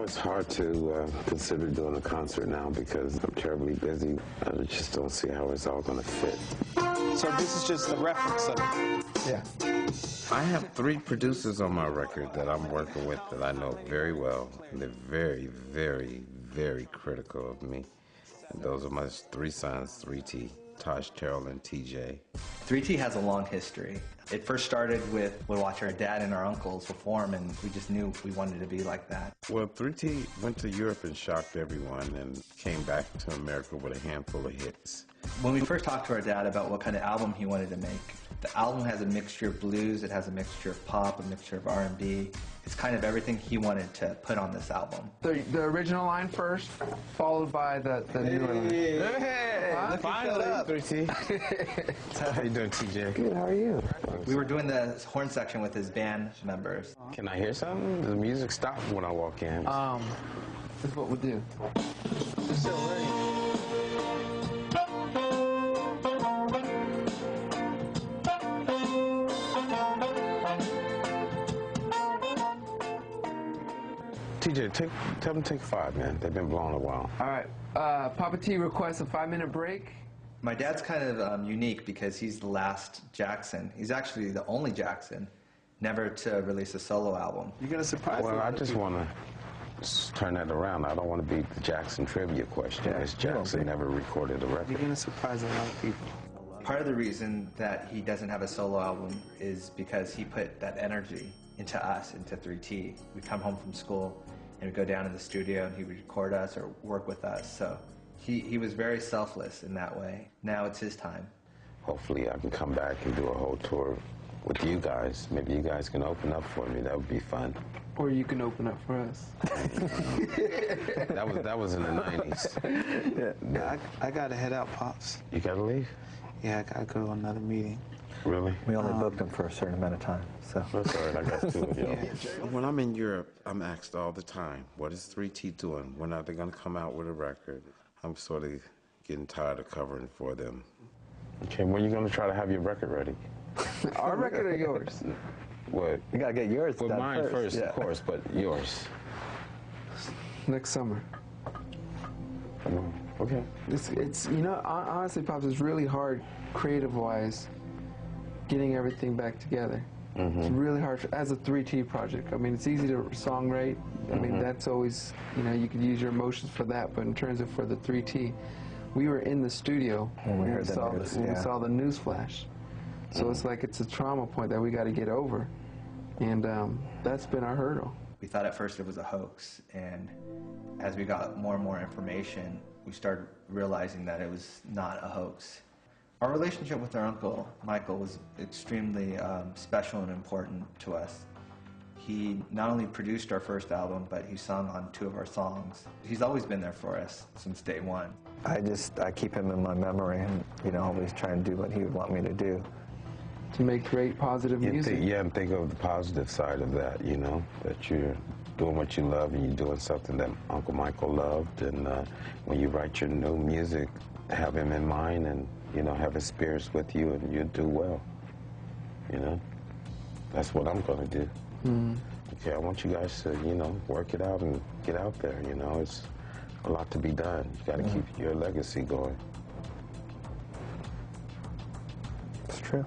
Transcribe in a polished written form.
it's hard to consider doing a concert now because I'm terribly busy. I just don't see how it's all going to fit. So this is just a reference of it? Yeah. I have 3 producers on my record that I'm working with that I know very well. And they're very, very, very critical of me. And those are my 3 sons, 3T, Taryll, and TJ. 3T has a long history. It first started with we watch our dad and our uncles perform, and we just knew we wanted to be like that. Well, 3T went to Europe and shocked everyone and came back to America with a handful of hits. When we first talked to our dad about what kind of album he wanted to make, the album has a mixture of blues, it has a mixture of pop, a mixture of R&B. It's kind of everything he wanted to put on this album. The original line first, followed by the newer line. Hey, finally, 3T. How you doing, TJ? Good, how are you? We were doing the horn section with his band members. Can I hear something? The music stops when I walk in. This is what we'll do. It's still learning. TJ, tell them to take 5, man. They've been blowing a while. All right. Poppa T requests a 5-minute break. My dad's kind of unique because he's the last Jackson. He's actually the only Jackson never to release a solo album. You're going to surprise me. Well, I just want to turn that around. I don't want to be the Jackson trivia question. Yeah, As Jackson never recorded a record. You're going to surprise a lot of people. Part of the reason that he doesn't have a solo album is because he put that energy into us, into 3T. We'd come home from school and we'd go down to the studio and he would record us or work with us. So he was very selfless in that way. Now it's his time. Hopefully I can come back and do a whole tour with you guys. Maybe you guys can open up for me. That would be fun. Or you can open up for us. That was in the 90s. Yeah, I got to head out, Pops. You got to leave? Yeah, I got to go to another meeting. Really? We only booked him for a certain amount of time, so. That's all right, I got 2 of y'all. Yeah. When I'm in Europe, I'm asked all the time, what is 3T doing? When are they going to come out with a record? I'm sort of getting tired of covering for them. Okay, when are you going to try to have your record ready? Our record or yours? What? You got to get yours Well, done mine first, yeah. of course, but yours. Next summer. Okay. It's you know, honestly, Pops, it's really hard, creative-wise, getting everything back together. It's really hard as a 3T project. I mean, it's easy to songwrite. I mean, that's always, you know, you could use your emotions for that. But in terms of for the 3T, we were in the studio when we saw the news flash. So it's like it's a trauma point that we got to get over, and that's been our hurdle. We thought at first it was a hoax, and as we got more and more information, we started realizing that it was not a hoax. Our relationship with our uncle, Michael, was extremely special and important to us. He not only produced our first album, but he sung on 2 of our songs. He's always been there for us since day one. I keep him in my memory and, you know, always try and do what he would want me to do. To make great, positive music. And think of the positive side of that, you know, that you're doing what you love and you're doing something that Uncle Michael loved. And when you write your new music, have him in mind and, you know, have his spirits with you and you'll do well, you know. That's what I'm going to do. Okay, I want you guys to, you know, work it out and get out there, you know. It's a lot to be done. You got to keep your legacy going. It's true.